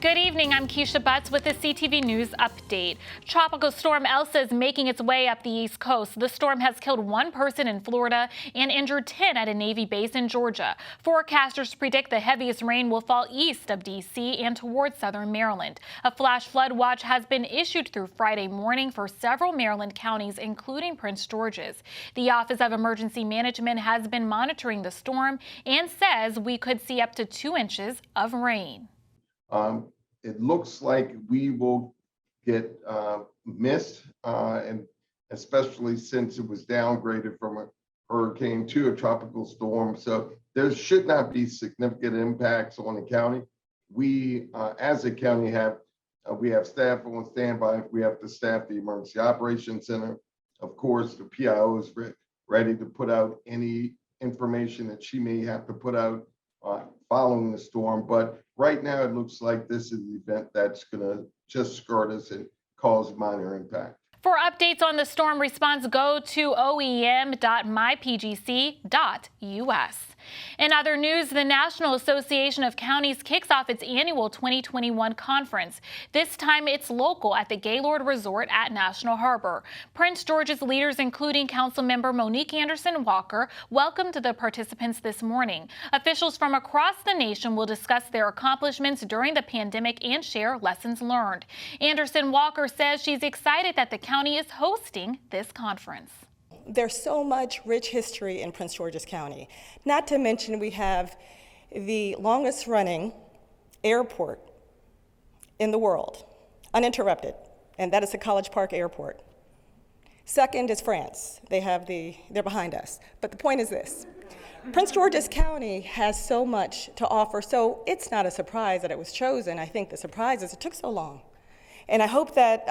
Good evening, I'm Keisha Butts with the CTV News Update. Tropical storm Elsa is making its way up the East Coast. The storm has killed one person in Florida and injured 10 at a Navy base in Georgia. Forecasters predict the heaviest rain will fall east of D.C. and towards southern Maryland. A flash flood watch has been issued through Friday morning for several Maryland counties, including Prince George's. The Office of Emergency Management has been monitoring the storm and says we could see up to 2 inches of rain. It looks like we will get mist, and especially since it was downgraded from a hurricane to a tropical storm. So there should not be significant impacts on the county. We, as a county, we have staff on standby if we have to staff the Emergency Operations Center. Of course, the PIO is ready to put out any information that she may have to put out following the storm. But right now, it looks like this is an event that's going to just skirt us and cause minor impact. For updates on the storm response, go to oem.mypgc.us. In other news, the National Association of Counties kicks off its annual 2021 conference. This time it's local at the Gaylord Resort at National Harbor. Prince George's leaders, including Councilmember Monique Anderson Walker, welcomed the participants this morning. Officials from across the nation will discuss their accomplishments during the pandemic and share lessons learned. Anderson Walker says she's excited that the county is hosting this conference. There's so much rich history in Prince George's County. Not to mention we have the longest running airport in the world, uninterrupted, and that is the College Park Airport. Second is France. They're behind us. But the point is this. Prince George's County has so much to offer, so it's not a surprise that it was chosen. I think the surprise is it took so long. And I hope that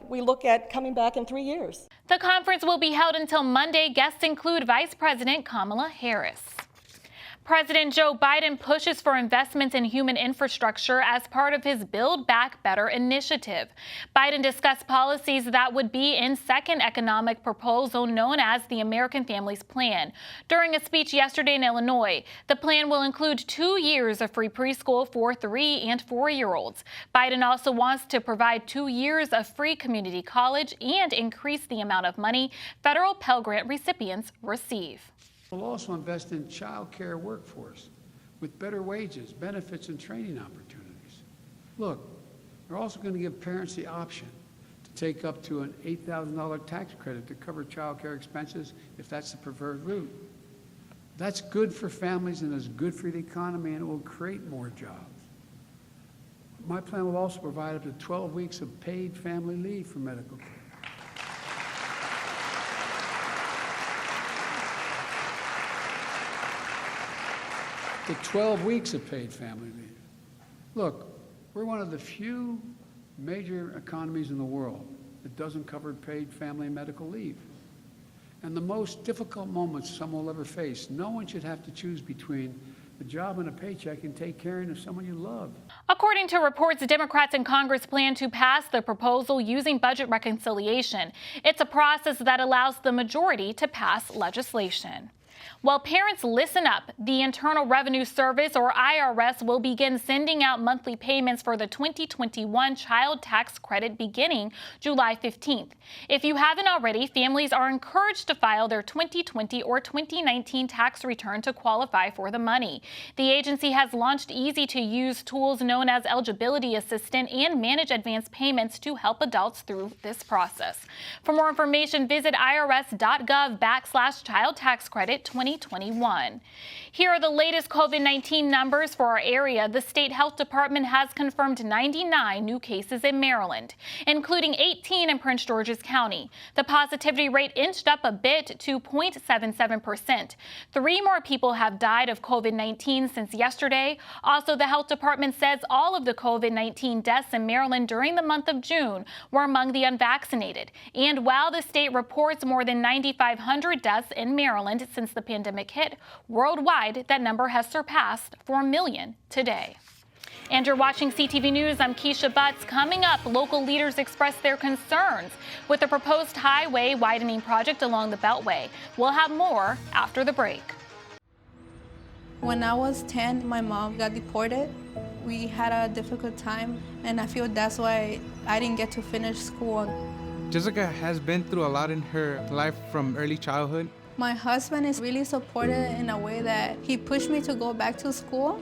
we look at coming back in 3 years. The conference will be held until Monday. Guests include Vice President Kamala Harris. President Joe Biden pushes for investments in human infrastructure as part of his Build Back Better initiative. Biden discussed policies that would be in second economic proposal known as the American Families Plan. During a speech yesterday in Illinois, the plan will include 2 years of free preschool for 3- and 4-year-olds. Biden also wants to provide 2 years of free community college and increase the amount of money federal Pell Grant recipients receive. We'll also invest in child care workforce with better wages, benefits, and training opportunities. Look, we're also going to give parents the option to take up to an $8,000 tax credit to cover child care expenses if that's the preferred route. That's good for families and is good for the economy, and it will create more jobs. My plan will also provide up to 12 weeks of paid family leave for medical care. The 12 weeks of paid family leave. Look, we're one of the few major economies in the world that doesn't cover paid family and medical leave. And the most difficult moments someone will ever face, no one should have to choose between a job and a paycheck and take care of someone you love. According to reports, Democrats in Congress plan to pass the proposal using budget reconciliation. It's a process that allows the majority to pass legislation. While parents listen up, the Internal Revenue Service, or IRS, will begin sending out monthly payments for the 2021 child tax credit beginning July 15th. If you haven't already, families are encouraged to file their 2020 or 2019 tax return to qualify for the money. The agency has launched easy-to-use tools known as Eligibility Assistant and Manage Advance Payments to help adults through this process. For more information, visit irs.gov/child tax credit 2021. Here are the latest COVID-19 numbers for our area. The state health department has confirmed 99 new cases in Maryland, including 18 in Prince George's County. The positivity rate inched up a bit to 0.77%. 3 more people have died of COVID-19 since yesterday. Also, the health department says all of the COVID-19 deaths in Maryland during the month of June were among the unvaccinated. And while the state reports more than 9,500 deaths in Maryland since the pandemic hit, worldwide that number has surpassed 4 million today. And you're watching CTV News. I'm Keisha Butts. Coming up, local leaders express their concerns with the proposed highway widening project along the Beltway. We'll have more after the break. When I was 10, my mom got deported. We had a difficult time, and I feel that's why I didn't get to finish school. Jessica has been through a lot in her life from early childhood. My husband is really supportive in a way that he pushed me to go back to school.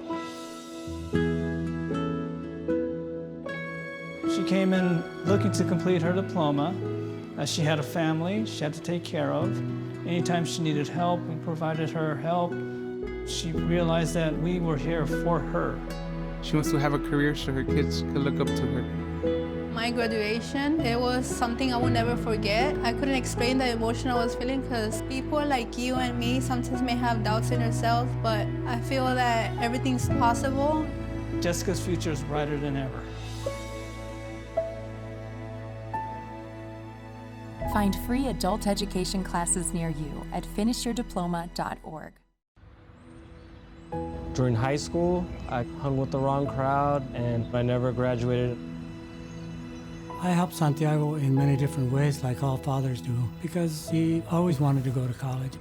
She came in looking to complete her diploma. She had a family she had to take care of. Anytime she needed help, we provided her help. She realized that we were here for her. She wants to have a career so her kids can look up to her. My graduation, it was something I will never forget. I couldn't explain the emotion I was feeling because people like you and me sometimes may have doubts in ourselves, but I feel that everything's possible. Jessica's future is brighter than ever. Find free adult education classes near you at finishyourdiploma.org. During high school, I hung with the wrong crowd and I never graduated. I helped Santiago in many different ways, like all fathers do, because he always wanted to go to college.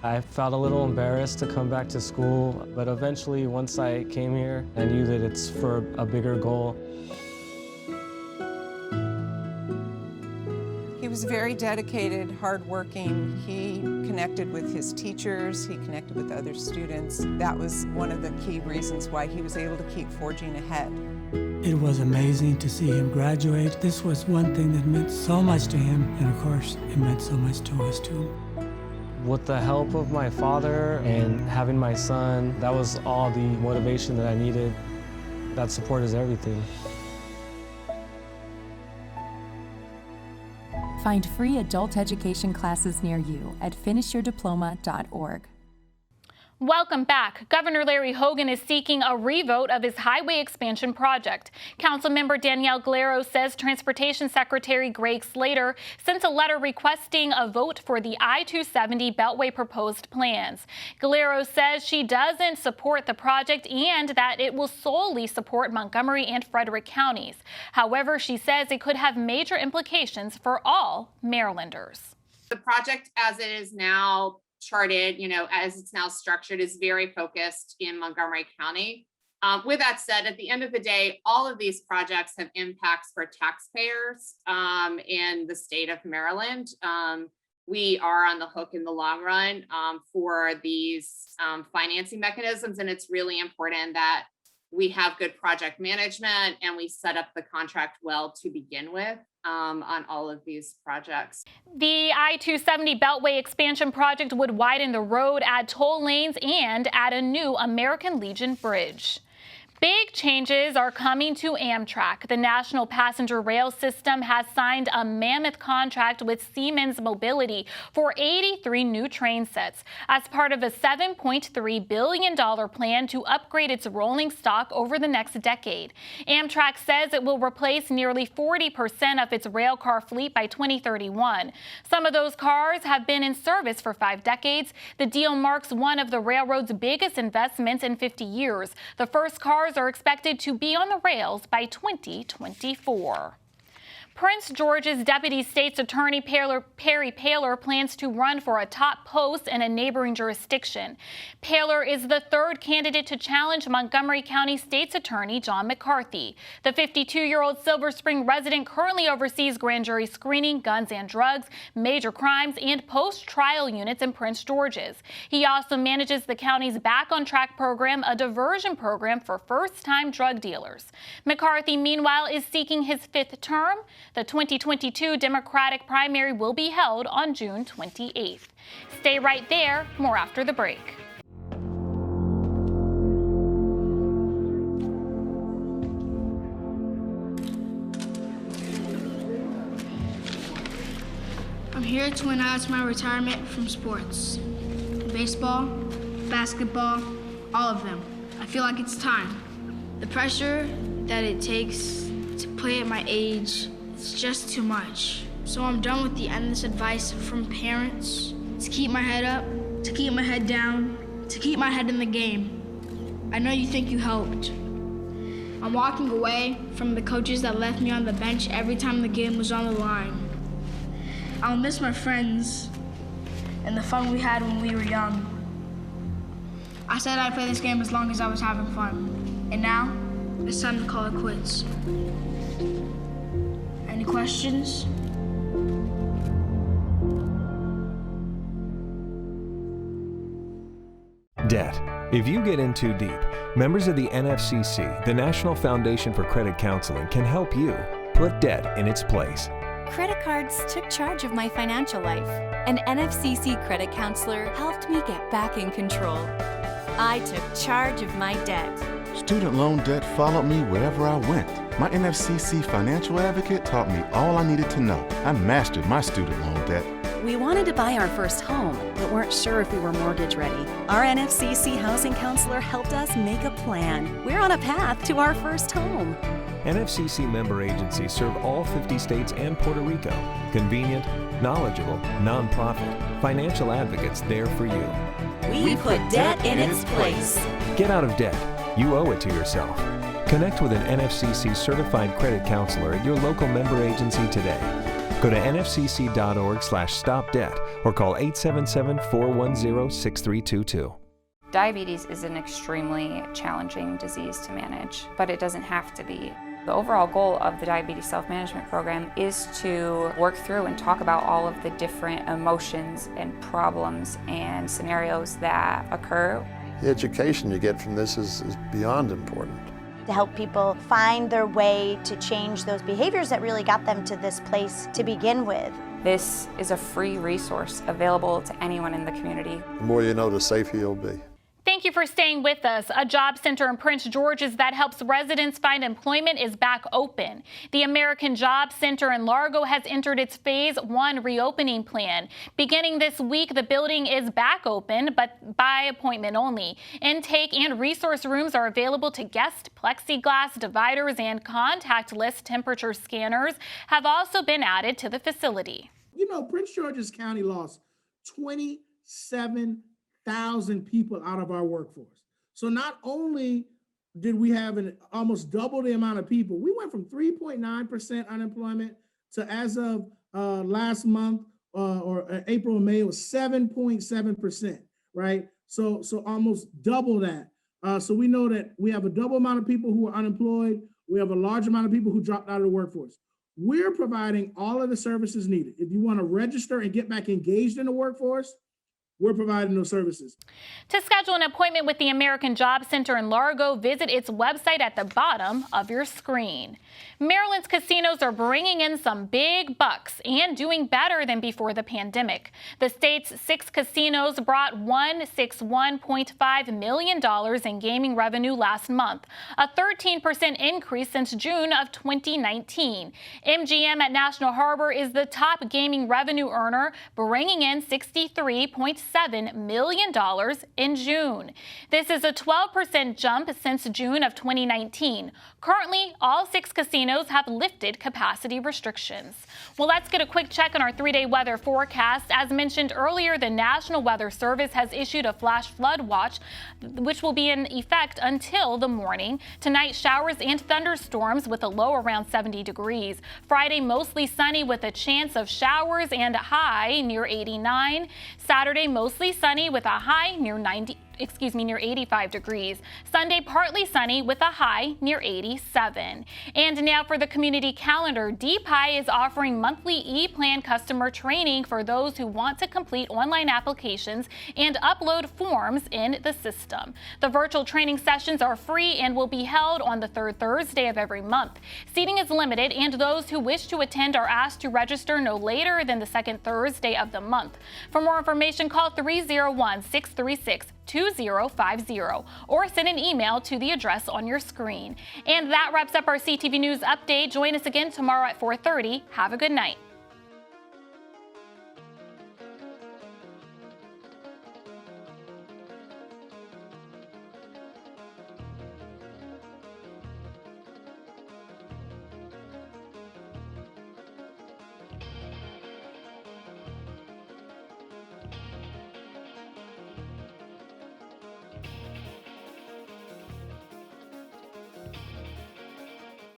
I felt a little embarrassed to come back to school, but eventually, once I came here, I knew that it's for a bigger goal. He was very dedicated, hardworking. He connected with his teachers, he connected with other students. That was one of the key reasons why he was able to keep forging ahead. It was amazing to see him graduate. This was one thing that meant so much to him, and of course, it meant so much to us too. With the help of my father and having my son, that was all the motivation that I needed. That support is everything. Find free adult education classes near you at finishyourdiploma.org. Welcome back. Governor Larry Hogan is seeking a revote of his highway expansion project. Councilmember Danielle Galero says Transportation Secretary Greg Slater sent a letter requesting a vote for the I-270 Beltway proposed plans. Galero says she doesn't support the project and that it will solely support Montgomery and Frederick counties. However, she says it could have major implications for all Marylanders. The project as it is now charted, as it's now structured, is very focused in Montgomery County. With that said, at the end of the day, all of these projects have impacts for taxpayers in the state of Maryland. We are on the hook in the long run for these financing mechanisms, and it's really important that we have good project management and we set up the contract well to begin with on all of these projects. The I-270 Beltway expansion project would widen the road, add toll lanes, and add a new American Legion bridge. Big changes are coming to Amtrak. The National Passenger Rail System has signed a mammoth contract with Siemens Mobility for 83 new train sets as part of a $7.3 billion plan to upgrade its rolling stock over the next decade. Amtrak says it will replace nearly 40% of its rail car fleet by 2031. Some of those cars have been in service for 5 decades. The deal marks one of the railroad's biggest investments in 50 years. The first cars are expected to be on the rails by 2024. Prince George's Deputy State's Attorney Perry Paler plans to run for a top post in a neighboring jurisdiction. Paler is the third candidate to challenge Montgomery County State's Attorney John McCarthy. The 52-year-old Silver Spring resident currently oversees grand jury screening, guns and drugs, major crimes, and post-trial units in Prince George's. He also manages the county's Back on Track program, a diversion program for first-time drug dealers. McCarthy, meanwhile, is seeking his 5th term. The 2022 Democratic primary will be held on June 28th. Stay right there. More after the break. I'm here to announce my retirement from sports. Baseball, basketball, all of them. I feel like it's time. The pressure that it takes to play at my age, it's just too much. So I'm done with the endless advice from parents to keep my head up, to keep my head down, to keep my head in the game. I know you think you helped. I'm walking away from the coaches that left me on the bench every time the game was on the line. I'll miss my friends and the fun we had when we were young. I said I'd play this game as long as I was having fun. And now, it's time to call it quits. Any questions? Debt. If you get in too deep, members of the NFCC, the National Foundation for Credit Counseling, can help you put debt in its place. Credit cards took charge of my financial life. An NFCC credit counselor helped me get back in control. I took charge of my debt. Student loan debt followed me wherever I went. My NFCC financial advocate taught me all I needed to know. I mastered my student loan debt. We wanted to buy our first home, but weren't sure if we were mortgage ready. Our NFCC housing counselor helped us make a plan. We're on a path to our first home. NFCC member agencies serve all 50 states and Puerto Rico. Convenient, knowledgeable, nonprofit, financial advocates there for you. We put debt in its place. Get out of debt. You owe it to yourself. Connect with an NFCC certified credit counselor at your local member agency today. Go to nfcc.org/stopdebt or call 877-410-6322. Diabetes is an extremely challenging disease to manage, but it doesn't have to be. The overall goal of the Diabetes Self-Management Program is to work through and talk about all of the different emotions and problems and scenarios that occur. The education you get from this is beyond important. To help people find their way to change those behaviors that really got them to this place to begin with. This is a free resource available to anyone in the community. The more you know, the safer you'll be. Thank you for staying with us. A job center in Prince George's that helps residents find employment is back open. The American Job Center in Largo has entered its Phase 1 reopening plan. Beginning this week, the building is back open, but by appointment only. Intake and resource rooms are available to guests. Plexiglass dividers and contactless temperature scanners have also been added to the facility. You know, Prince George's County lost 27,000 people out of our workforce. So not only did we have almost double the amount of people, we went from 3.9% unemployment to, as of last month or April and May, it was 7.7%, right? So almost double that. So we know that we have a double amount of people who are unemployed. We have a large amount of people who dropped out of the workforce. We're providing all of the services needed. If you want to register and get back engaged in the workforce, we're providing those services. To schedule an appointment with the American Job Center in Largo, visit its website at the bottom of your screen. Maryland's casinos are bringing in some big bucks and doing better than before the pandemic. The state's 6 casinos brought $161.5 million in gaming revenue last month, a 13% increase since June of 2019. MGM at National Harbor is the top gaming revenue earner, bringing in $63.7 million in June. This is a 12% jump since June of 2019. Currently, all 6 casinos have lifted capacity restrictions. Well, let's get a quick check on our 3-day weather forecast. As mentioned earlier, the National Weather Service has issued a flash flood watch, which will be in effect until the morning. Tonight, showers and thunderstorms with a low around 70 degrees. Friday, mostly sunny with a chance of showers and a high near 89. Saturday, mostly sunny with a high near 85 degrees. Sunday, partly sunny with a high near 87. And now for the community calendar. DPI is offering monthly E-Plan customer training for those who want to complete online applications and upload forms in the system. The virtual training sessions are free and will be held on the 3rd Thursday of every month. Seating is limited, and those who wish to attend are asked to register no later than the 2nd Thursday of the month. For more information, call 301-636-2050 or send an email to the address on your screen. And that wraps up our CTV News update. Join us again tomorrow at 4:30. Have a good night.